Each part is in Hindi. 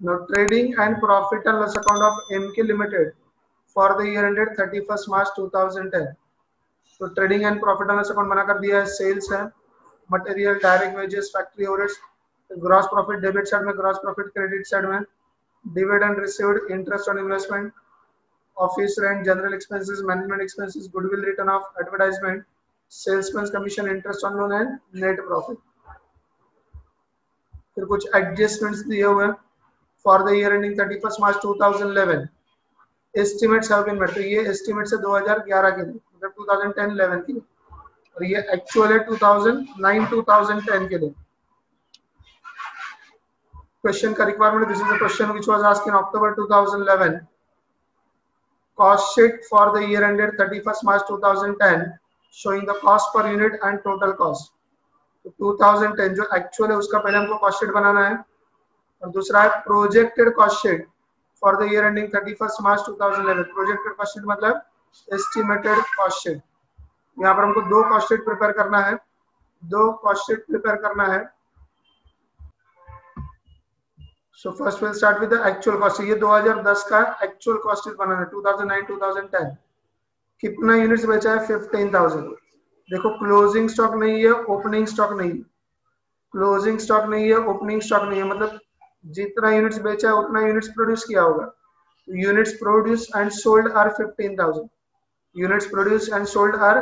Now trading and profit and loss account of MK Limited for the year ended 31st March 2010. तो trading and profit and loss account बना कर दिया है, सेल्स है, material, direct wages, factory overheads, gross profit debit side में, ग्रॉस प्रॉफिट क्रेडिट साइड में, dividend received, interest on investment, office rent, general expenses, management expenses, goodwill written off advertisement, salesman commission, interest on loan and net profit. फिर कुछ एडजस्टमेंट्स दिए हुए हैं for the year ending 31st March 2011। Estimates have been made, तो ये एस्टिमेट्स है 2011 के लिए, मतलब 2010-11 के लिए, और ये एक्चुअल है 2009-2010 के लिए। क्वेश्चन का requirement, this is the question which was asked in October 2011। Cost sheet for the year ended 31st March 2010 showing the cost per unit and total cost। तो 2010 जो एक्चुअल है उसका पहले हमको कॉस्ट शीट बनाना है, और दूसरा है projected cost sheet for the year ending 31st March 2011। Projected cost sheet मतलब एस्टिमेटेड कॉस्ट शीट। यहाँ पर हमको दो कॉस्ट शीट प्रिपेयर करना है, दो कॉस्ट शीट प्रिपेयर करना है। So first we'll start with the actual cost। ये 2010 का एक्चुअल कॉस्ट शीट बनाना है, 2009-2010। कितना यूनिट्स बेचा है? 15,000। देखो क्लोजिंग स्टॉक नहीं है, ओपनिंग स्टॉक नहीं है, क्लोजिंग स्टॉक नहीं है, ओपनिंग स्टॉक नहीं है, मतलब जितना यूनिट्स बेचा है उतना यूनिट्स प्रोड्यूस किया होगा। Units produce and sold are 15,000। Units produce and sold are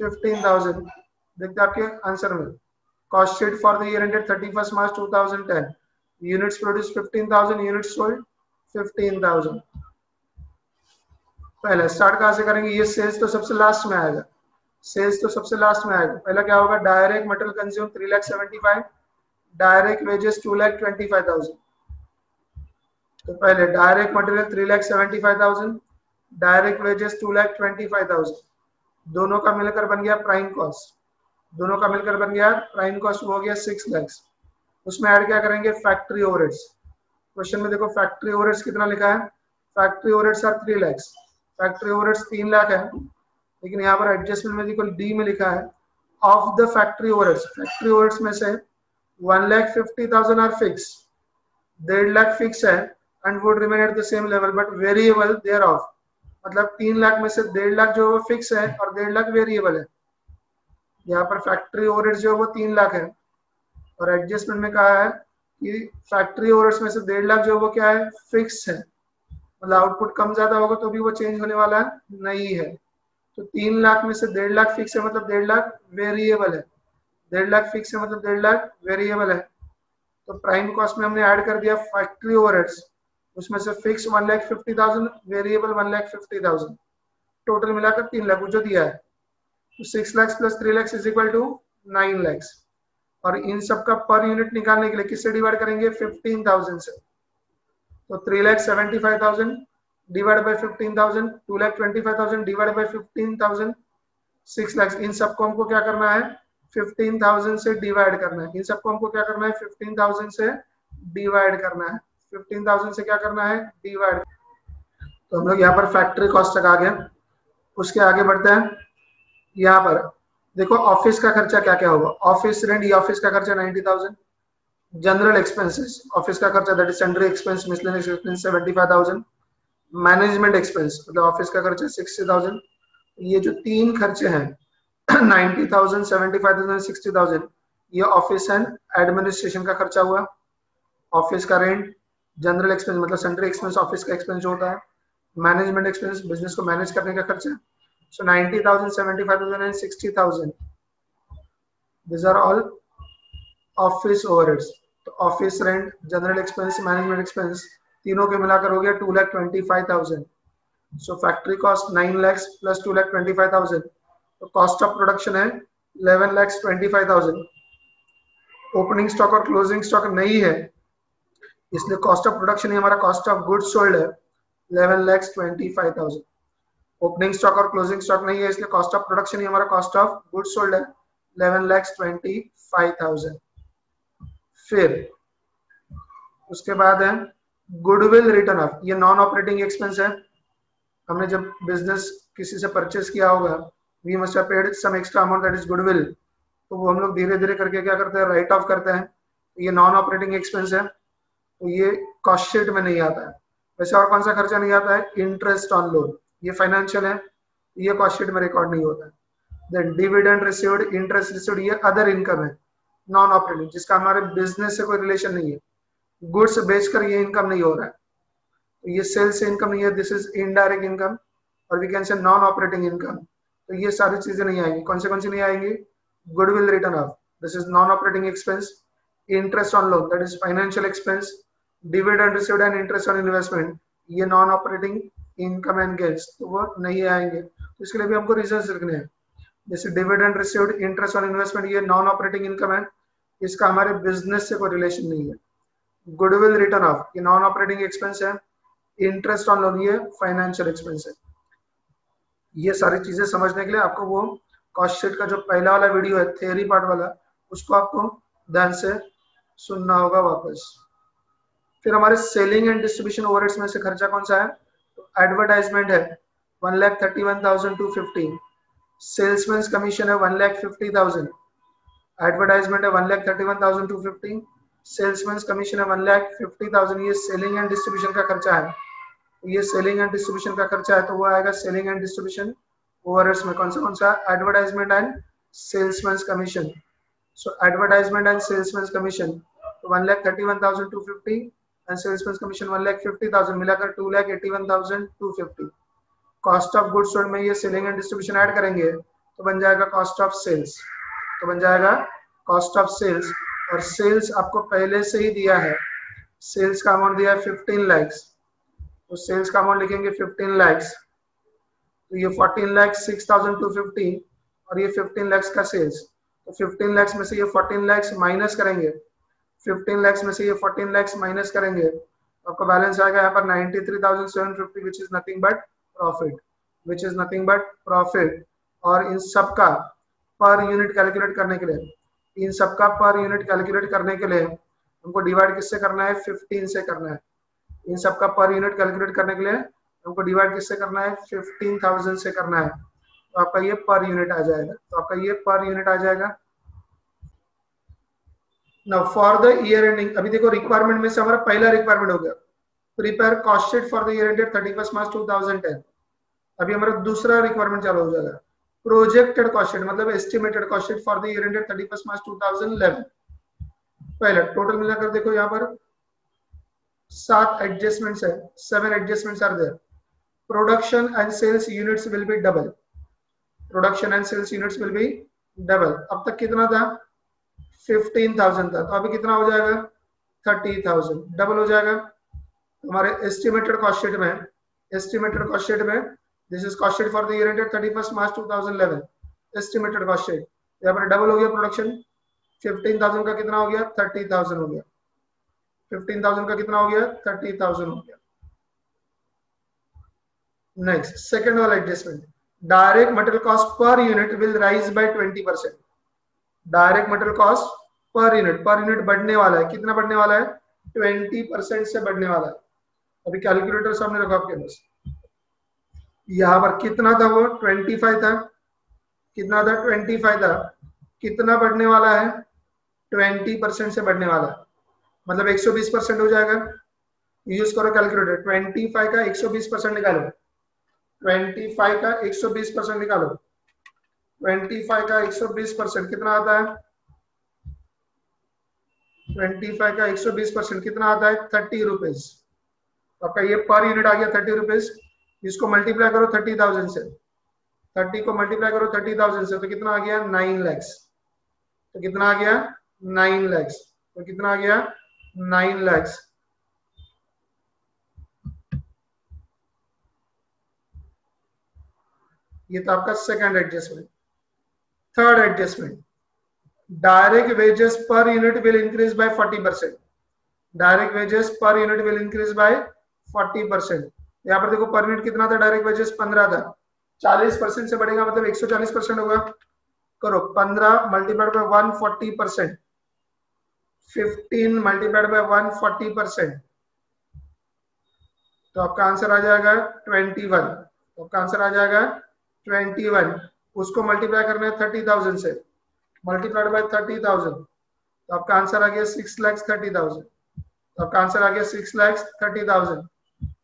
15,000। देखते आपके आंसर में, cost sheet for the year ended 31st March 2010, units produce 15,000, units sold 15,000। पहले स्टार्ट कहां से करेंगे? ये सेल्स तो सबसे लास्ट में आएगा, सेल्स तो सबसे लास्ट में आएगा। पहला क्या होगा? Direct material consume 3,75,000, direct wages 2,25,000। तो पहले डायरेक्ट मटेरियल 3,75,000, डायरेक्ट वेजेस 2,25,000, दोनों का मिलकर बन गया प्राइम कॉस्ट। दोनों का मिलकर बन गया प्राइम कॉस्ट, वो हो गया 6 लाख। उसमें ऐड क्या करेंगे? Factory overheads. क्वेश्चन में देखो फैक्ट्री ओवरहेड्स कितना लिखा है? Factory overheads are 3 lakh. Factory overheads 3 lakh है, लेकिन यहाँ पर एडजस्टमेंट में देखो डी में लिखा है of the factory overheads. Factory overheads में से 1,50,000 आर फिक्स, 1.5 लाख फिक्स है and would remain at the same level but variable thereof. मतलब 3 लाख में से 1.5 लाख जो है वो फिक्स है और 1.5 लाख वेरिएबल है। यहाँ पर फैक्ट्री ओवरहेड्स जो है वो 3 लाख है, और एडजस्टमेंट में कहा है कि फैक्ट्री ओवरहेड्स में से 1.5 लाख जो है वो क्या है? फिक्स है, मतलब आउटपुट कम ज्यादा होगा तो भी वो चेंज होने वाला नहीं है। तो 3 लाख में से 1.5 लाख फिक्स है, मतलब 1.5 लाख वेरिएबल है। 1.5 लाख फिक्स है मतलब 1.5 लाख वेरिएबल है। तो प्राइम कॉस्ट में हमने ऐड कर दिया फैक्ट्री ओवरहेड्स, उसमें से फिक्स 1,50,000, वेरिएबल 1,50,000, टोटल मिलाकर 3 लाख जो दिया है। तो 6 lakh plus 3 lakh is equal to 9 lakh. और इन सब का पर यूनिट निकालने के लिए किससे डिवाइड करेंगे? 15,000 से। तो 3,75,000 divide by 15,000, 2,25,000 divide by 15,000, 6 lakh. इन सबको हमको क्या करना है? 15,000 से डिवाइड करना है। इन सबको हमको क्या करना है? 15,000 से डिवाइड करना है। 15,000 से क्या करना है? डिवाइड। तो हम लोग यहाँ पर फैक्ट्री कॉस्ट तक आ गए। उसके आगे बढ़ते हैं। यहाँ पर देखो ऑफिस का खर्चा क्या क्या होगा। ऑफिस रेंट, ये ऑफिस का खर्चा 90,000। जनरल एक्सपेंसेस, ऑफिस का खर्चा that is salary expense, miscellaneous expense 75,000। Management expense मतलब ऑफिस का खर्चा 60,000। ये जो तीन खर्चे हैं 90,000, 75,000, 60,000, ये ऑफिस एंड एडमिनिस्ट्रेशन का खर्चा हुआ। ऑफिस का रेंट, जनरल एक्सपेंस मतलब सैलरी एक्सपेंस, ऑफिस का एक्सपेंस जो होता है, मैनेजमेंट एक्सपेंस बिजनेस को मैनेज करने का खर्चा। So 90,000, 75,000 and 60,000, this are all office overheads. तो office rent, general expense, management expense तीनों के मिलाकर हो गया 2,25,000। So factory cost 9 lakh plus 2,25,000, तो कॉस्ट ऑफ प्रोडक्शन है 11,25,000। ओपनिंग स्टॉक और क्लोजिंग स्टॉक नहीं है, इसलिए कॉस्ट ऑफ प्रोडक्शन ही हमारा कॉस्ट ऑफ गुड्स सोल्ड है 11,25,000। ओपनिंग स्टॉक और क्लोजिंग स्टॉक नहीं है, इसलिए कॉस्ट ऑफ प्रोडक्शन ही हमारा कॉस्ट ऑफ गुड्स सोल्ड है 11,25,000। फिर उसके बाद है गुडविल रिटर्न ऑफ, ये नॉन ऑपरेटिंग एक्सपेंस है। हमने जब बिजनेस किसी से परचेस किया होगा, we must have paid some extra amount that is goodwill, तो वो हम लोग धीरे धीरे करके क्या करते हैं? राइट ऑफ करते हैं। ये नॉन ऑपरेटिंग एक्सपेंस है। तो ये कॉस्ट शीट में नहीं आता है। वैसे और कौन सा खर्चा नहीं आता है? इंटरेस्ट ऑन लोन, ये फाइनेंशियल है, ये कॉस्ट शीट में रिकॉर्ड नहीं होता है। Then dividend received, interest received, ये अदर इनकम है, नॉन ऑपरेटिंग, जिसका हमारे बिजनेस से कोई रिलेशन नहीं है। गुड्स बेचकर ये इनकम नहीं हो रहा है, तो ये सेल्स से इनकम नहीं है, दिस इज इनडायरेक्ट इनकम, और we can say non operating income. तो ये सारी चीजें नहीं आएंगी। कौन सी नहीं आएंगी? Goodwill written off, this is non operating expense. Interest on loan, that is financial expense. Dividend received and interest on investment, ये non operating income and gains, तो वो नहीं आएंगे। तो इसके लिए भी हमको रीजंस लिखने हैं। जैसे dividend received, interest on investment, ये नॉन ऑपरेटिंग इनकम है, इसका हमारे बिजनेस से कोई रिलेशन नहीं है। गुडविल रिटर्न ऑफ, ये नॉन ऑपरेटिंग एक्सपेंस है। इंटरेस्ट ऑन लोन, ये फाइनेंशियल एक्सपेंस है। ये सारी चीजें समझने के लिए आपको वो कॉस्ट शीट का जो पहला वाला वीडियो है थ्योरी पार्ट वाला, उसको आपको ध्यान से सुनना होगा वापस। फिर हमारे सेलिंग एंड डिस्ट्रीब्यूशन ओवरहेड्स में से खर्चा कौन सा है? तो एडवर्टाइजमेंट है 1,31,250, सेल्समैन कमीशन है 1,50,000, एडवर्टाइजमेंट है 1,31,250, सेल्समैन कमीशन है 1,50,000, ये सेलिंग एंड डिस्ट्रीब्यूशन का खर्चा है। ये सेलिंग एंड डिस्ट्रीब्यूशन का खर्चा है, तो वो आएगा सेलिंग एंड डिस्ट्रीब्यूशन ओवरहेड्स में कौन सा? Advertisement and salesman commission. So advertisement and salesman commission 1,31,250 and salesman commission 1,50,000, मिलाकर 2,81,250। कॉस्ट ऑफ गुड्स सोल्ड में ये सेलिंग एंड डिस्ट्रीब्यूशन ऐड करेंगे तो बन जाएगा कॉस्ट ऑफ सेल्स, तो बन जाएगा कॉस्ट ऑफ सेल्स। और सेल्स आपको पहले से ही दिया है, सेल्स का अमाउंट दिया है 15 लाख, तो सेल्स का अमाउंट लिखेंगे 15 लाख, तो ये 14 लाख 6,250 और ये 15 लाख का सेल्स, तो 15 लाख में से ये 14 लाख माइनस करेंगे, 15 लाख में से ये 14 लाख माइनस करेंगे, तो आपका बैलेंस आएगा यहाँ पर 93,750, which is nothing but profit, which is nothing but profit. और इन सब का पर यूनिट कैलकुलेट करने के लिए, इन सब का पर यूनिट कैलकुलेट करने के लिए हमको डिवाइड किससे करना है? 15 से करना है। इन सब का पर यूनिट कैलकुलेट करने के लिए हमको डिवाइड किससे करना है? 15,000 से करना है, तो आपका ये पर यूनिट आ जाएगा, तो आपका ये पर यूनिट आ जाएगा। Now for the year ending, अभी देखो रिक्वायरमेंट में से हमारा पहला रिक्वायरमेंट हो गया, prepare cost sheet for the year ended 31 मार्च 2010। अभी हमारा दूसरा रिक्वायरमेंट चालू हो जाएगा, प्रोजेक्टेड कॉस्ट शीट, मतलब estimated cost sheet for the year ended 31 मार्च 2011। पहला टोटल मिलाकर देखो यहाँ पर 7 एडजस्टमेंट्स है, 7 adjustments are there. Production and sales units will be double, production and sales units will be double. अब तक कितना था? 15,000 था, तो अभी कितना हो जाएगा? 30,000, डबल हो जाएगा। हमारे एस्टिमेटेड कॉस्ट शीट में, एस्टिमेटेड कॉस्ट शीट में this is cost sheet for the year ended 31 March 2011, estimated cost sheet, यहाँ पर डबल हो गया प्रोडक्शन, 15,000 का कितना हो गया? 30,000 हो गया, 15,000 का कितना हो गया? 30,000 हो गया। नेक्स्ट सेकंड वाला adjustment, direct material cost per unit will rise by 20%। Direct material cost per unit बढ़ने वाला है, कितना बढ़ने वाला है? 20% से बढ़ने वाला है। अभी कैलकुलेटर सामने रखो आपके पास, यहाँ पर कितना था? वो 25 था, कितना था? 25 था, कितना बढ़ने वाला है? 20% से बढ़ने वाला है, मतलब 120% हो जाएगा। यूज करो कैलकुलेटर, 25 का 120% निकालो, 25 का 120% निकालो, 25 का 120% कितना आता है? 25 का 120% कितना आता है? 30 रुपीज। आपका ये पर यूनिट आ गया 30 रुपीज। इसको मल्टीप्लाई करो 30,000 से, 30 को मल्टीप्लाई करो 30,000 से, तो कितना आ गया? 9 लाख। तो कितना आ गया? 9 लाख। तो कितना आ गया? 9 लाख। ये तो आपका second adjustment. Third adjustment, direct wages पर unit will increase by 40%। Direct wages पर यूनिट विल इंक्रीज बाय 40%। यहाँ पर देखो पर यूनिट कितना था? डायरेक्ट वेजेस 15 था, 40% से बढ़ेगा मतलब 140% होगा। करो 15 मल्टीप्लाइड बाय 140%, 15 मल्टीप्लाइड बाय 140%, तो आपका आंसर आ जाएगा 21। तो आपका आंसर आ जाएगा 21। उसको मल्टीप्लाई करना है 30,000 से, मल्टीप्लाइड बाय 30,000, तो आपका आंसर आ गया 6,30,000। तो आपका आंसर आ गया 6,30,000।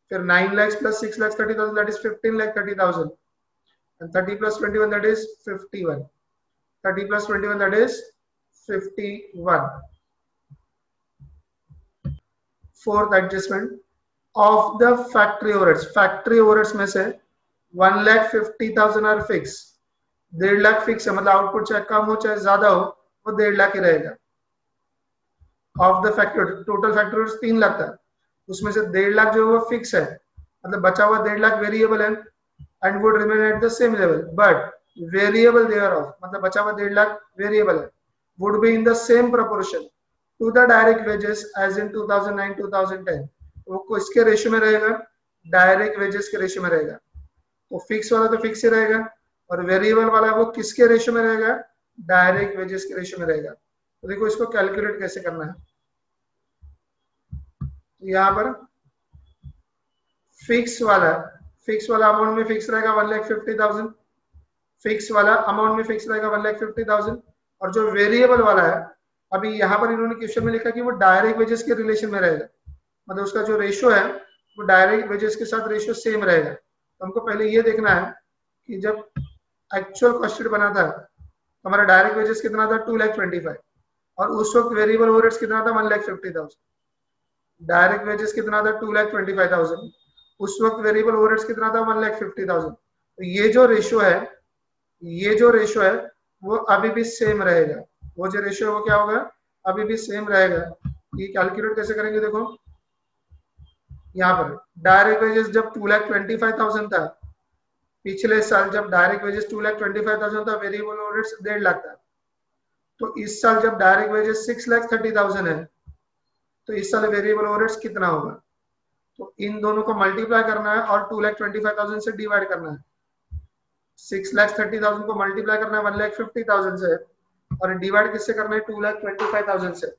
फिर 9 lakhs plus 6,30,000 that is 15,30,000 and 30 plus 21 that is 51. 30 plus 21 that is 51. Fourth adjustment of the factory overheads. Factory overheads में से 1,50,000 आर फिक्स, 1.5 लाख फिक्स है, मतलब आउटपुट चाहे कम हो चाहे ज्यादा हो वो 1.5 लाख ही रहेगा। Of the factory total factory 3 lakh था, उसमें से 1.5 लाख जो है वो फिक्स है, मतलब बचा हुआ 1.5 लाख वेरिएबल है and would remain at the same level, but variable thereof मतलब बचा हुआ 1.5 लाख वेरिएबल है, would be in the same proportion to the direct wages as in 2009-2010। वो किसके रेशियो में रहेगा? डायरेक्ट वेजेस के रेशियो में रहेगा। तो फिक्स वाला तो फिक्स ही रहेगा और वेरिएबल वाला वो किसके रेशियो में रहेगा? डायरेक्ट वेजेस के रेशियो में रहेगा। तो देखो इसको कैलकुलेट कैसे करना है। तो यहाँ पर फिक्स वाला अमाउंट में फिक्स रहेगा 1,50,000, फिक्स वाला अमाउंट में फिक्स रहेगा 1,50,000, और जो वेरिएबल वाला है अभी यहाँ पर इन्होंने क्वेश्चन में लिखा कि वो डायरेक्ट वेजेस के रिलेशन में रहेगा, मतलब उसका जो रेशियो है वो डायरेक्ट वेजेस के साथ रेशियो सेम रहेगा। तो हमको पहले ये देखना है कि जब एक्चुअल कॉस्ट शीट बना था तो हमारा डायरेक्ट वेजेस कितना था? 2,25,000 और उस वक्त वेरिएबल ओवरहेड्स कितना था? 1,50,000। डायरेक्ट वेजेस कितना था? 2,25,000। उस वक्त वेरिएबल ओवरहेड्स कितना था? 1,50,000। तो ये जो रेशियो है वो अभी भी सेम रहेगा। वो जो रेशियो है वो क्या होगा? अभी भी सेम रहेगा। ये कैलकुलेट कैसे करेंगे? देखो यहाँ पर डायरेक्ट वेजेस जब 2,25,000 था, पिछले साल जब डायरेक्ट वेजेस 2,25,000 था, वेरिएबल ओवरहेड्स 1.5 लाख था। तो इस साल जब डायरेक्ट वेजेस 6,30,000 है तो इस साल वेरिएबल ओवरहेड्स कितना होगा? तो इन दोनों को मल्टीप्लाई करना है और 2,25,000 से डिवाइड करना है। 6,30,000 को मल्टीप्लाई करना है 1,50,000 से और डिवाइड किससे करना है? 2,25,000 से।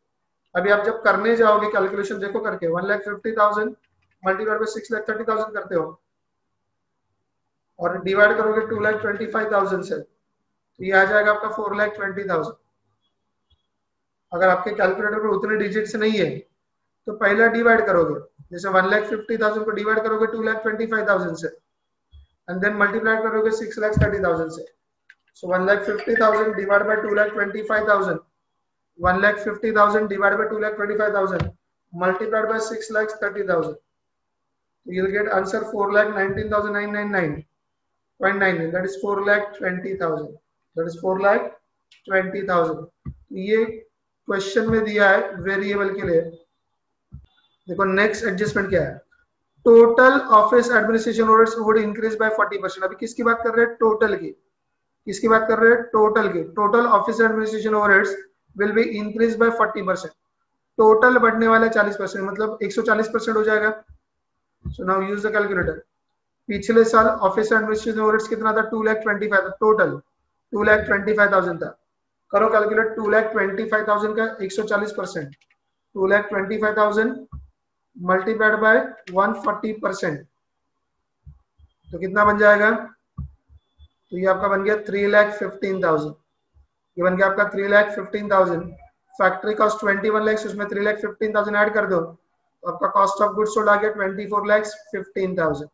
अभी आप जब करने जाओगे कैलकुलेशन देखो करके 1,50,000 मल्टीप्लाई बाय 6,30,000 करते हो और डिवाइड करोगे 2,25,000 से, तो ये आ जाएगा आपका 4,20,000। अगर आपके कैलकुलेटर पर उतने डिजिट्स नहीं है तो पहला डिवाइड करोगे, जैसे 1,50,000 को डिवाइड करोगे 2,25,000 से एंड देन मल्टीप्लाई करोगे 6,30,000 से। सो 1,50,000 divide by 2,25,000, 1,50,000 divided by 2,25,000 multiplied by 6,30,000. So you'll get answer 4,19,999.99. That is 4,20,000. That is 4,20,000. ये क्वेश्चन में दिया है वेरिएबल के लिए। देखो नेक्स्ट एडजस्टमेंट क्या है? Total office administration overheads would increase by 40%। अभी किसकी बात कर रहे हैं? टोटल की। किसकी बात कर रहे हैं? टोटल की। Total office administration overheads will be increased by 40%. Total बढ़ने वाला 40%, मतलब 140% हो जाएगा। So now use the calculator. पिछले साल ऑफिस एडमिनिस्ट्रेशन ओवरहेड्स कितना था? 2,25,000 टोटल 2,25,000 था। करो कैलकुलेट 2,25,000 का 140%, 2,25,000 मल्टीप्लाइड बाय 140%, तो कितना बन जाएगा? तो ये आपका बन गया 3,15,000। ये बन गया आपका 3,15,000। फैक्ट्री कॉस्ट 21 लाख, उसमें 3,15,000 ऐड कर दो तो आपका कॉस्ट ऑफ गुड्स सोल्ड आ गया 24,15,000।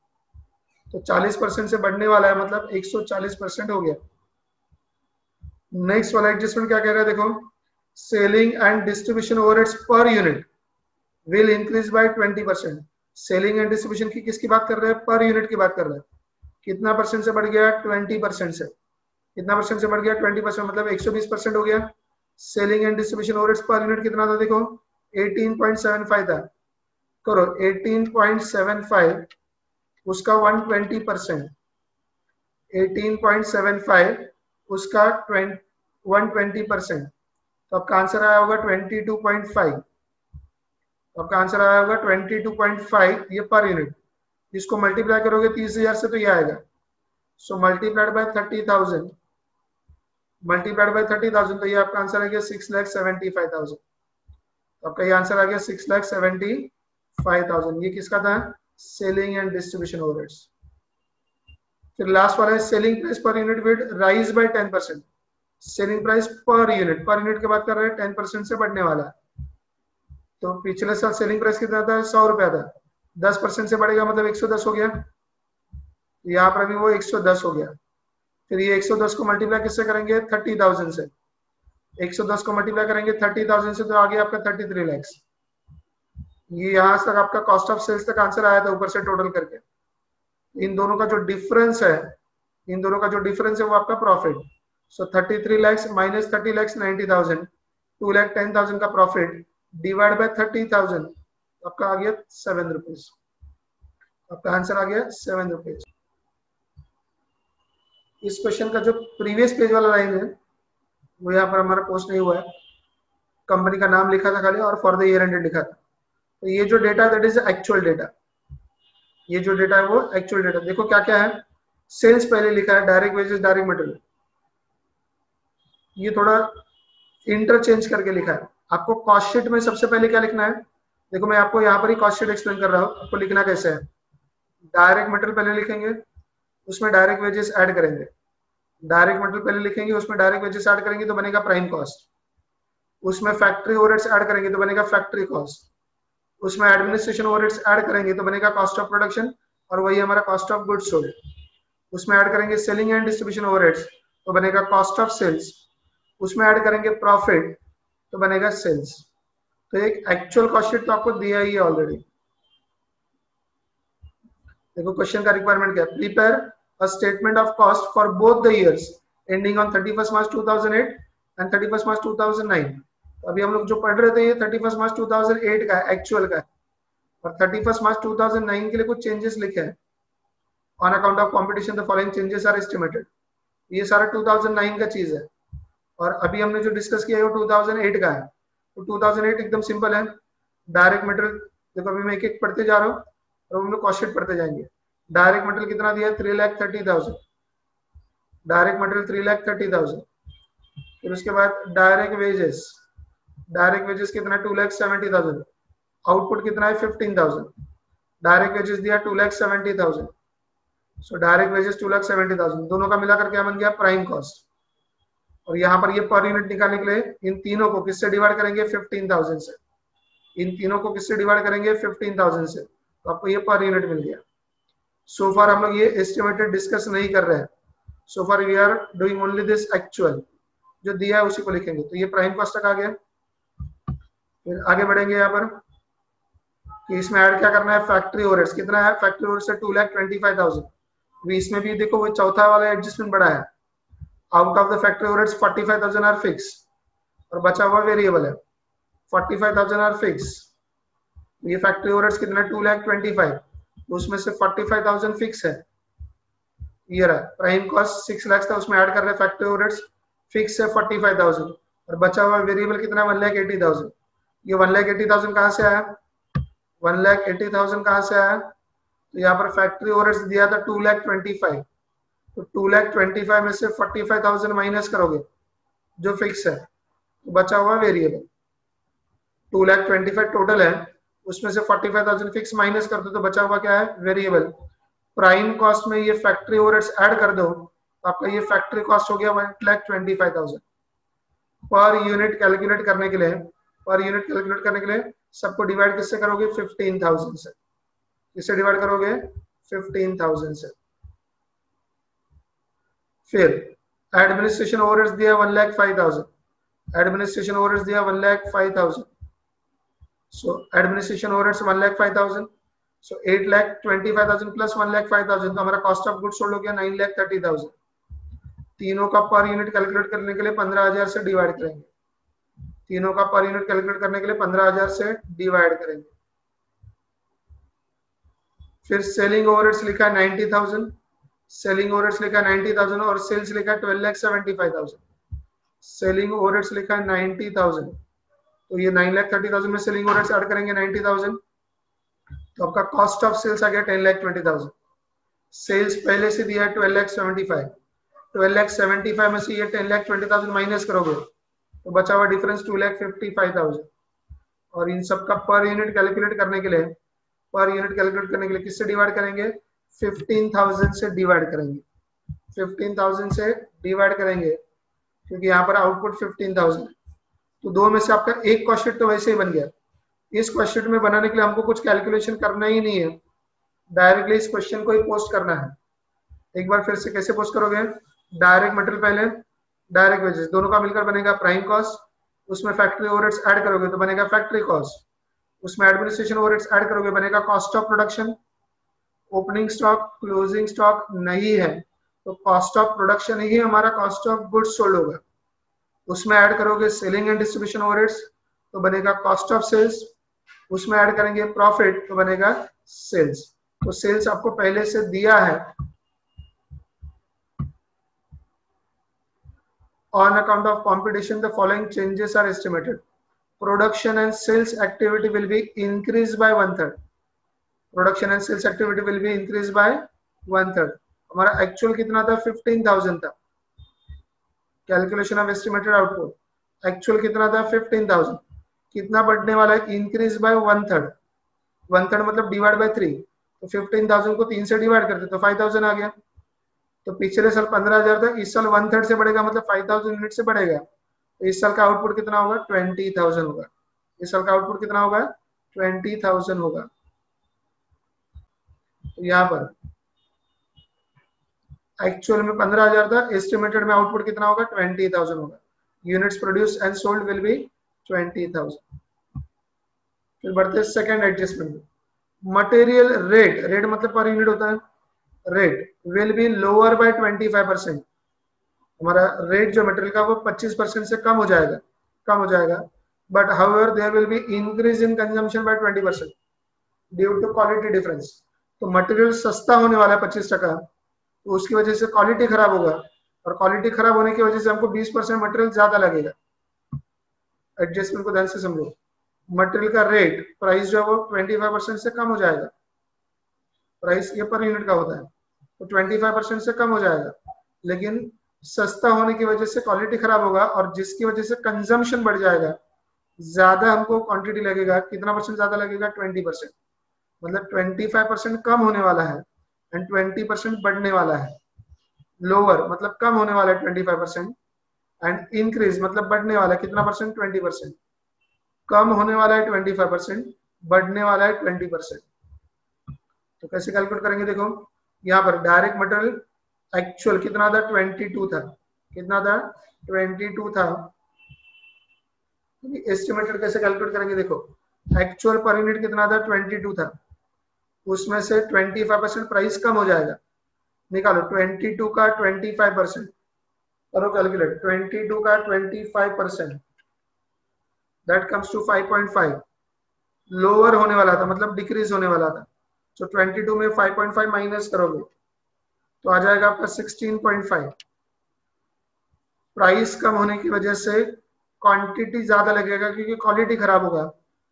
तो 40% से बढ़ने वाला है, मतलब 140% हो गया। नेक्स्ट वाला एडजस्टमेंट क्या कह रहा है? देखो सेलिंग एंड डिस्ट्रीब्यूशन ओवरहेड्स पर unit will increase by 20%। Selling and distribution की किसकी बात कर रहे हैं? पर यूनिट की बात कर रहे हैं। कितना परसेंट से बढ़ गया? 20% से। कितना परसेंट से बढ़ गया? 20%, मतलब 120% हो गया। Selling and distribution overheads per unit कितना था? देखो 18.75 था। करो 18.75 उसका 120%, 18.75 उसका 120%, तो आपका आंसर आया होगा 22.5। आपका आंसर आया होगा 22.5 ये पर यूनिट। इसको मल्टीप्लाई करोगे 30,000 से तो ये आएगा। सो मल्टीप्लाइड बाय 30,000, मल्टीप्लाइड बाय 30,000, तो ये आपका आंसर आ गया 6,75,000। तो आपका ये आंसर आ गया 6,75,000। ये किसका था? Selling and distribution overheads. फिर लास्ट वाला है selling price per unit will rise by 10%। Selling price per unit की बात कर रहे हैं, 10% से बढ़ने वाला है। तो पिछले साल सेलिंग प्राइस कितना था, 100 रुपया था, 10% से बढ़ेगा मतलब 110 हो गया, यहाँ पर अभी वो 110 हो गया। फिर ये 110 को मल्टीप्लाई किससे करेंगे, 30,000 से, 110 को मल्टीप्लाई करेंगे 30,000 से तो आ गया आपका 33 लाख। ये यहाँ तक आपका कॉस्ट ऑफ सेल्स तक आंसर आया था ऊपर से टोटल करके। इन दोनों का जो डिफरेंस है, इन दोनों का जो डिफरेंस है वो आपका प्रॉफिट। सो 33 लाख माइनस 30 लाख 90,000, 2,10,000 का प्रॉफिट डिवाइड बाय 30,000, आपका आ गया 7 रुपीज। आपका आंसर आ गया 7 रुपीज। इस क्वेश्चन का जो प्रीवियस पेज वाला लाइन है वो यहाँ पर हमारा पोस्ट नहीं हुआ है, कंपनी का नाम लिखा था खाली और फॉर द ईयर एंडेड लिखा था। तो ये जो data that is actual data, ये जो डेटा है वो एक्चुअल डेटा। देखो क्या क्या है, सेल्स पहले लिखा है, डायरेक्ट वेजेस, डायरेक्ट मटेरियल, ये थोड़ा इंटरचेंज करके लिखा है। आपको कॉस्ट शीट में सबसे पहले क्या लिखना है, देखो मैं आपको यहाँ पर ही कॉस्ट शीट एक्सप्लेन कर रहा हूँ, आपको लिखना कैसे है। डायरेक्ट मटेरियल पहले लिखेंगे, उसमें डायरेक्ट वेजेस ऐड करेंगे, डायरेक्ट मटेरियल पहले लिखेंगे, उसमें डायरेक्ट वेजेस ऐड करेंगे तो बनेगा प्राइम कॉस्ट, उसमें फैक्ट्री ओवरहेड्स ऐड करेंगे तो बनेगा फैक्ट्री कॉस्ट, उसमें एडमिनिस्ट्रेशन ओवरहेड्स ऐड करेंगे तो बनेगा कॉस्ट ऑफ प्रोडक्शन और वही हमारा कॉस्ट ऑफ गुड्स सोल्ड, उसमें ऐड करेंगे सेलिंग एंड डिस्ट्रीब्यूशन ओवरहेड्स तो बनेगा कॉस्ट ऑफ सेल्स, उसमें ऐड करेंगे प्रॉफिट तो बनेगा सेल्स। तो एक एक्चुअल कॉस्ट शीट तो आपको दिया ही है ऑलरेडी। देखो क्वेश्चन का रिक्वायरमेंट क्या है, prepare a statement of cost for both the years ending on 31 March 2008 and 31 मार्च 2009। अभी हम लोग जो पढ़ रहे थे ये 31 मार्च 2008 का है, एक्चुअल का है, और 31 मार्च 2009 के लिए कुछ चेंजेस लिखे हैं। On account of competition the following changes are estimated, ये सारा 2009 का चीज है। और अभी हमने जो डिस्कस किया है वो 2008 का है। तो 2008 एकदम सिंपल है, डायरेक्ट मटेरियल, देखो अभी मैं एक एक पढ़ते जा रहा हूँ और हम लोग कॉस्ट शीट पढ़ते जाएंगे। डायरेक्ट मटेरियल कितना दिया है, 3,30,000, डायरेक्ट मटेरियल 3,30,000। फिर उसके बाद डायरेक्ट वेजेस, डायरेक्ट वेजेस कितना, 2,70,000, आउटपुट कितना है 15,000, डायरेक्ट वेजेस दिया 2,70,000, सो डायरेक्ट वेजेस 2,70,000, दोनों का मिलाकर क्या बन गया, प्राइम कॉस्ट। और यहाँ पर ये पर यूनिट निकालने के लिए इन तीनों को किससे डिवाइड करेंगे, 15,000 से, इन तीनों को किससे डिवाइड करेंगे, 15,000 से, तो आपको ये पर यूनिट मिल गया। सो फार हम लोग ये एस्टिमेटेड डिस्कस नहीं कर रहे हैं, so far we are doing only this actual, जो दिया है उसी को लिखेंगे। तो ये प्राइम कॉस्ट तक आ गया। फिर आगे बढ़ेंगे यहाँ पर कि इसमें ऐड क्या करना है, फैक्ट्री ओवरहेड्स कितना है, फैक्ट्री ओवरहेड्स 2,25,000। अभी इसमें भी देखो वो चौथा वाला एडजस्टमेंट बड़ा है, out of the factory overheads 45,000 are fix और बचा हुआ वेरिएबल है, 45,000 आर फिक्स। ये फैक्ट्री ओवरहेड्स कितना, 2,25,000, उसमें से 45,000 फिक्स है। ये रहा प्राइम कॉस्ट 6 लाख था, उसमें ऐड कर रहे हैं फैक्ट्री ओवरहेड्स, फिक्स है 45,000 और बचा हुआ वेरिएबल कितना, 1,80,000। ये 1,80,000 कहाँ से आया, 1,80,000 कहाँ से आया, तो यहाँ पर फैक्ट्री ओवरहेड्स दिया था 2,25,000, तो 2,25,000 में से 45,000 माइनस करोगे जो फिक्स है तो बचा हुआ वेरिएबल। 2,25,000 टोटल है, उसमें से 45,000 फिक्स माइनस कर दो तो बचा हुआ क्या है, वेरिएबल। प्राइम कॉस्ट में ये फैक्ट्री ओवरहेड्स ऐड कर दो तो आपका ये फैक्ट्री कॉस्ट हो गया 1,25,000। पर यूनिट कैलकुलेट करने के लिए, पर यूनिट कैलकुलेट करने के लिए सबको डिवाइड किससे करोगे, 15,000 से। किससे डिवाइड करोगे, 15,000 से। फिर एडमिनिस्ट्रेशन ओवरहेड्स दिया 1,05,000, एडमिनिस्ट्रेशन ओवरहेड्स दिया 1,05,000, सो एडमिनिस्ट्रेशन ओवरहेड्स 1,05,000, सो 8,25,000 प्लस 1,05,000 तो हमारा कॉस्ट ऑफ गुड्स सोल्ड हो गया 9,30,000। तीनों का पर यूनिट कैलकुलेट करने के लिए 15,000 से डिवाइड करेंगे, तीनों का पर यूनिट कैलकुलेट करने के लिए 15,000 से डिवाइड करेंगे। फिर सेलिंग ओवरहेड्स लिखा है 90,000, सेलिंग ओवरहेड्स लिखा है 90,000 और सेल्स लिखा है 12,75,000। सेलिंग ओवरहेड्स लिखा है 90,000, तो ये 9,30,000 में सेलिंग ओवरहेड्स ऐड करेंगे 90,000 तो आपका कॉस्ट ऑफ सेल्स आ गया 10,20,000। सेल्स पहले से दिया है 12,75,000, 12,75,000 में से ये 10,20,000 माइनस करोगे तो बचा हुआ डिफरेंस 2,55,000। और इन सब का पर यूनिट कैलकुलेट करने के लिए, पर यूनिट कैलकुलेट करने के लिए किससे डिवाइड करेंगे, 15,000 से डिवाइड करेंगे, 15,000 से डिवाइड करेंगे क्योंकि यहाँ पर आउटपुट 15,000 है। तो दो में से आपका एक कॉस्ट शीट तो वैसे ही बन गया, इस क्वेश्चन में बनाने के लिए हमको कुछ कैलकुलेशन करना ही नहीं है, डायरेक्टली इस क्वेश्चन को ही पोस्ट करना है। एक बार फिर से कैसे पोस्ट करोगे, डायरेक्ट मटेरियल पहले, डायरेक्ट वेजेस, दोनों का मिलकर बनेगा प्राइम कॉस्ट, उसमें फैक्ट्री ओवरहेड्स ऐड करोगे तो बनेगा फैक्ट्री कॉस्ट, उसमें एडमिनिस्ट्रेशन ओवरहेड्स ऐड करोगे बनेगा cost of production. Opening stock closing stock नहीं है तो कॉस्ट ऑफ प्रोडक्शन ही हमारा कॉस्ट ऑफ गुड्स सोल्ड होगा। उसमें ऐड करोगे सेलिंग एंड डिस्ट्रीब्यूशन ओवरहेड्स तो बनेगा कॉस्ट ऑफ सेल्स, उसमें ऐड करेंगे प्रॉफिट तो बनेगा सेल्स। तो सेल्स आपको पहले से दिया है। On account of competition, the following changes are estimated. Production and sales activity will be increased by 1/3. Production and sales activity will be increased by 1/3. हमारा एक्चुअल कितना था, 15,000 था। Calculation of estimated output actual कितना था, 15,000। कितना बढ़ने वाला है, इंक्रीज बाय 1/3। 1/3 मतलब डिवाइड बाय 3, तो 15,000 को 3 से डिवाइड करते तो 5,000 आ गया। तो पिछले साल 15,000 था, इस साल 1/3 से बढ़ेगा मतलब 5,000 यूनिट से बढ़ेगा। तो इस साल का आउटपुट कितना होगा, 20,000 होगा। इस साल का आउटपुट कितना होगा, 20,000 होगा। तो यहाँ पर एक्चुअल में 15,000 था, एस्टिमेटेड में आउटपुट कितना होगा, 20,000 होगा। Units produce and sold will be 20,000। फिर बढ़ते second adjustment, material rate, rate मतलब पर यूनिट होता है, rate will be lower by 25%। हमारा रेट जो मटेरियल का वो 25% से कम हो जाएगा, but however there will be increase in consumption by 20% due to quality difference. तो मटेरियल सस्ता होने वाला है 25%, तो उसकी वजह से क्वालिटी खराब होगा, और क्वालिटी खराब होने की वजह से हमको 20% मटेरियल ज्यादा लगेगा। एडजस्टमेंट को ध्यान से समझो, मटेरियल का रेट प्राइस जो है वो 25% से कम हो जाएगा, प्राइस ये पर यूनिट का होता है, तो 25% से कम हो जाएगा, लेकिन सस्ता होने की वजह से क्वालिटी खराब होगा, और जिसकी वजह से कंजम्पशन बढ़ जाएगा, ज्यादा हमको क्वांटिटी लगेगा। कितना परसेंट ज्यादा लगेगा, 20%, मतलब 25% कम होने वाला है एंड 20% बढ़ने वाला है। लोअर मतलब कम होने वाला है 25%, एंड इंक्रीज मतलब बढ़ने वाला है कितना परसेंट, 20%। कम होने वाला है 25%, बढ़ने वाला है 20%। तो कैसे कैलकुलेट करेंगे, देखो यहाँ पर डायरेक्ट मटेरियल एक्चुअल कितना था, 22 था। कितना था, 22 था। एस्टिमेटेड कैसे कैलकुलेट करेंगे, देखो एक्चुअल पर यूनिट कितना था, 22 था, उसमें से 25% प्राइस कम हो जाएगा। निकालो 22 का 25%, करो कैलकुलेट, 22 का 25%, दैट कम्स टू 5.5। लोअर होने वाला था मतलब डिक्रीज होने वाला था, तो 22 में 5.5 माइनस करोगे तो आ जाएगा आपका 16.5। प्राइस कम होने की वजह से क्वांटिटी ज्यादा लगेगा क्योंकि क्वालिटी खराब होगा,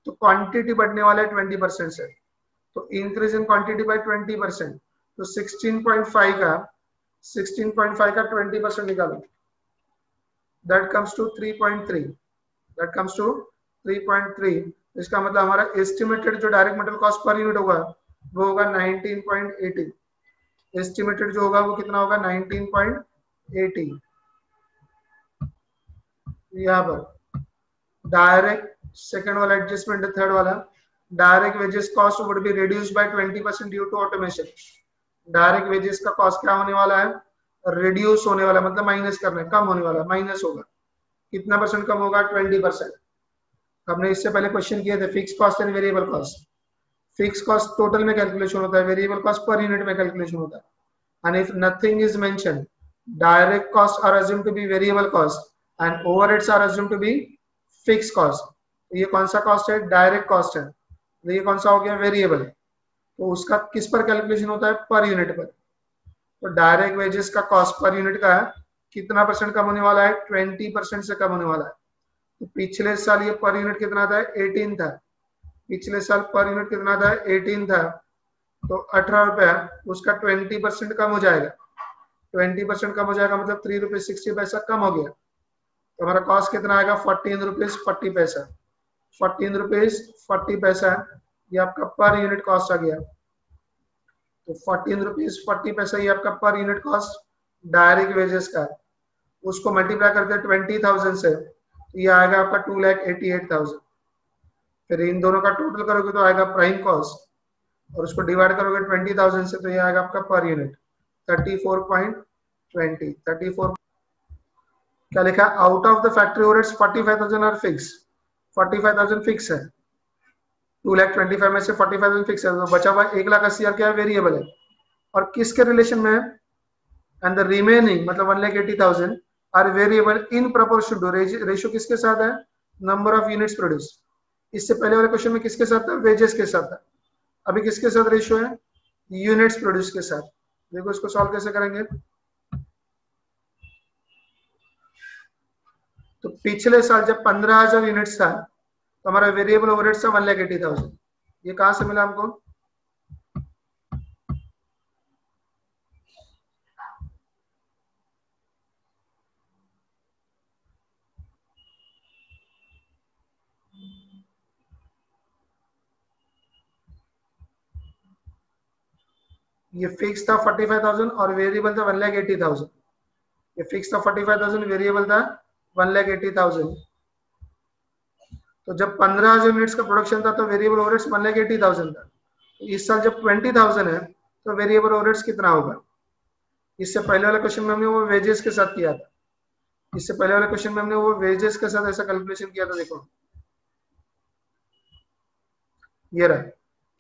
तो क्वांटिटी बढ़ने वाला है 20% से, तो इंक्रीज इन क्वांटिटी बाय 20%। तो 16.5 का 20% निकालो, that comes to 3.3, that comes to 3.3। इसका मतलब हमारा एस्टिमेटेड जो direct material cost per unit होगा वो होगा 19.80। एस्टिमेटेड जो होगा वो कितना होगा, 19.80। यहाँ पर डायरेक्ट सेकंड वाला एडजस्टमेंट है, थर्ड वाला, direct wages cost would be reduced by 20% due to automation. Direct wages का कॉस्ट क्या होने वाला है, रिड्यूस होने वाला, मतलब माइनस करना है, कम होने वाला, माइनस होगा। कितना परसेंट कम होगा, 20%। हमने इससे पहले क्वेश्चन किए थे fix cost and variable cost. Fix cost total में कैलकुलेशन होता है, वेरिएबल कॉस्ट पर यूनिट में कैलकुलेशन होता है। And if nothing is mention, direct cost are assumed to be variable cost and overheads are assumed to be fix cost. ये कौन सा कॉस्ट है, डायरेक्ट कॉस्ट है, तो ये कौन सा हो गया, वेरिएबल। तो उसका किस पर कैलकुलेशन होता है, पर यूनिट पर। तो डायरेक्ट वेजेस का कॉस्ट पर यूनिट का कितना परसेंट कम होने वाला है, 20% से कम होने वाला है। तो पिछले साल ये पर यूनिट कितना था, 18 था। पिछले साल पर यूनिट कितना था, 18 था, तो 18 रुपया, उसका 20% कम हो जाएगा। 20% कम हो जाएगा मतलब 3 रुपये 60 पैसा कम हो गया। तो हमारा कॉस्ट कितना आएगा, 14 रुपीज 40 पैसा। 14 रुपीज 40 पैसा, ये आपका पर यूनिट कॉस्ट आ गया। तो 14 रुपीज 40 पैसा ये आपका per unit cost direct wages का। उसको मल्टीप्लाई करते हैं 20,000 से, तो ये आएगा आपका 2,88,000। फिर इन दोनों का टोटल करोगे तो आएगा प्राइम कॉस्ट, और उसको डिवाइड करोगे 20,000 से तो ये आएगा आपका पर यूनिट 34.20 34। क्या लिखा है? Out of the factory overheads 45,000 are fix, 45,000 fix है, 2,25,000 में से 45,000 फिक्स है, तो बचा हुआ 1,80,000 क्या है? वेरिएबल है। और किसके रिलेशन में है? एंड द रिमेनिंग मतलब 1,80,000 are variable in proportion to, ratio किसके साथ है? Number of units produce. इससे पहले वाले क्वेश्चन में किसके साथ था? वेजेस के साथ था। अभी किसके साथ रेशियो है? यूनिट्स प्रोड्यूस के साथ। देखो इसको सॉल्व कैसे करेंगे। तो पिछले साल जब 15,000 यूनिट्स था तो हमारा वेरिएबल ओवरहेड्स था 1,80,000। ये कहां से मिला हमको? ये फिक्स था 45,000 और वेरिएबल था 1,80,000। ये फिक्स था 45,000, वेरिएबल था 1,80,000। तो जब 15,000 यूनिट्स का प्रोडक्शन था तो वेरिएबल ओवरहेड्स 1,80,000 था। तो इस साल जब 20,000 है तो वेरिएबल ओवरहेड्स कितना होगा? इससे पहले वाले क्वेश्चन में हमने वो वेजेस के साथ किया था। इससे पहले वाले क्वेश्चन में हमने वो वेजेस के साथ ऐसा कैलकुलेशन किया था। देखो ये रहा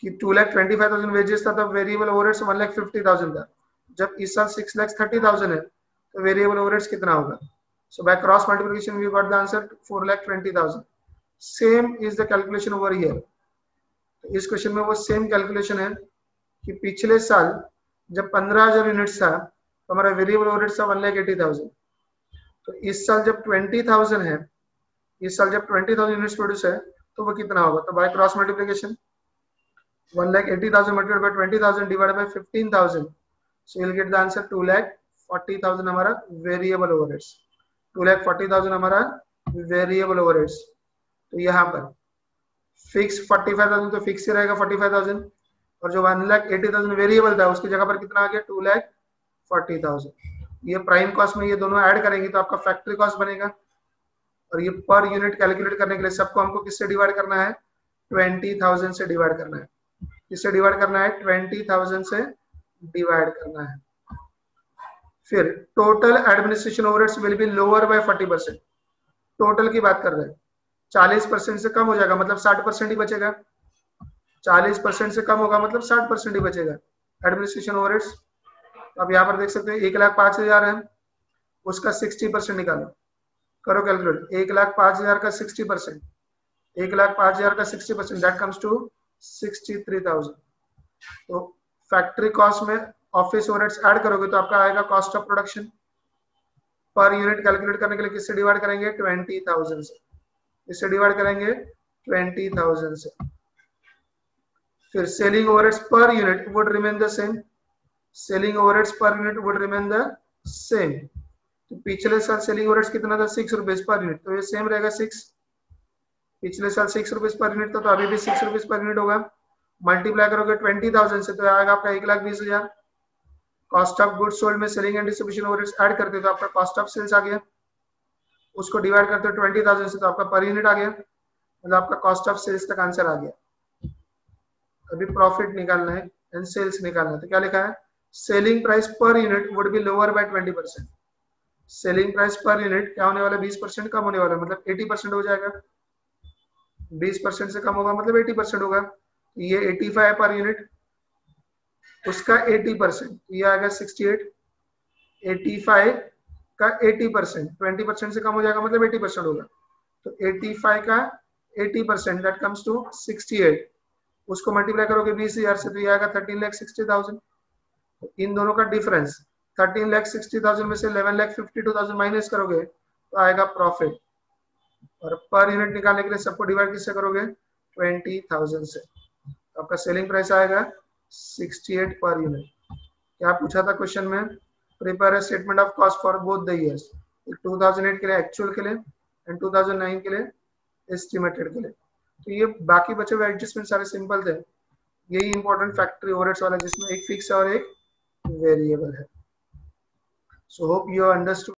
कि 2,25,000 वेजेस था तब वेरिएबल ओवरहेड्स 1,50,000 था। जब इस साल 6,30,000 है तो वेरिएबल ओवरहेड्स कितना होगा? So by cross multiplication we got the answer 4,20,000। Same is the calculation over here. तो इस क्वेश्चन में वो सेम कैलकुलेशन है कि पिछले साल जब 15,000 यूनिट्स था तो हमारा वेरिएबल ओवरहेड्स था 1,80,000। तो इस साल जब 20,000 है, इस साल जब 20,000 यूनिट्स प्रोड्यूस है तो वो कितना होगा? तो bye cross multiplication 1,80,000 multiplied by 20,000 divided by 15,000, so you'll get the answer 2,40,000 हमारा वेरिएबल ओवरहेड्स, 2,40,000 हमारा वेरिएबल ओवरहेड्स। तो यहाँ पर फिक्स 45,000 तो फिक्स ही रहेगा 45,000, और जो 1,80,000 वेरिएबल था उसकी जगह पर कितना आ गया? 2,40,000। ये प्राइम कॉस्ट में ये दोनों ऐड करेंगे तो आपका फैक्ट्री कॉस्ट बनेगा। और ये पर यूनिट कैलकुलेट करने के लिए सबको हमको किससे डिवाइड करना है? 20,000 से डिवाइड करना है। किससे डिवाइड करना है? 20,000 से डिवाइड करना है। फिर total administration overheads will be lower by 40%। Total की बात कर रहे हैं, 40% से कम हो जाएगा मतलब 60% ही बचेगा। 40% से कम होगा मतलब 60% ही बचेगा एडमिनिस्ट्रेशन ओवरहेड्स। अब यहाँ पर देख सकते हैं 1,05,000 है, उसका 60% निकालो, करो कैलकुलेट। 1,05,000 का 60%, 1,05,000 का 60% दैट कम्स टू 63,000। तो फैक्ट्री कॉस्ट में ऑफिस ओवरहेड्स ऐड करोगे तो आपका आएगा cost of production. Per unit calculate करने के लिए किससे डिवाइड करेंगे? 20,000 से। इससे डिवाइड करेंगे 20,000 से। फिर सेलिंग ओवरहेड्स पर unit would remain the same, selling overheads पर unit would remain the same. तो पिछले साल सेलिंग ओवरहेड्स कितना था? 6 रुपीज पर यूनिट, तो ये सेम रहेगा 6। पिछले साल 6 रुपीज पर यूनिट था तो अभी भी 6 रुपीज पर यूनिट होगा। मल्टीप्लाई करोगे 20,000 से तो आएगा आपका 1,20,000। कॉस्ट ऑफ गुड्स सोल्ड में selling and distribution overheads add करते तो आपका कॉस्ट ऑफ सेल्स आ गया, उसको डिवाइड करते हो 20,000 से तो आपका पर यूनिट आ गया, मतलब आपका कॉस्ट ऑफ सेल्स तक आंसर आ गया। अभी प्रॉफिट निकालना है एंड सेल्स निकालना है। तो क्या लिखा है? Selling price per unit would be lower by 20%। Selling price per unit क्या होने वाला? 20% कम होने वाला, मतलब 80% हो जाएगा। 20% से कम होगा मतलब 80% होगा। ये 85 पर यूनिट, उसका 80%, ये आएगा 68। 85 का 80%, 20% से कम हो जाएगा मतलब 80% होगा। तो 85 का 80% दैट कम्स टू 68। उसको मल्टीप्लाई करोगे 20,000 से तो ये आएगा 13,60,000। तो इन दोनों का डिफरेंस 13,60,000 में से 11,52,000 माइनस करोगे तो आएगा प्रॉफिट। और पर यूनिट निकालने के लिए सबको डिवाइड किससे करोगे? 20,000 से। तो आपका सेलिंग प्राइस आएगा 68 पर यूनिट। क्या पूछा था क्वेश्चन में? Prepare a statement of cost for both the years, 2008 के लिए एक्चुअल के लिए एंड 2009 के लिए एस्टिमेटेड के लिए। तो ये बाकी बचे हुए एडजस्टमेंट सारे सिंपल थे, यही इंपॉर्टेंट फैक्ट्री ओवरहेड्स वाला जिसमें एक फिक्स और एक वेरिएबल है। So hope you understood.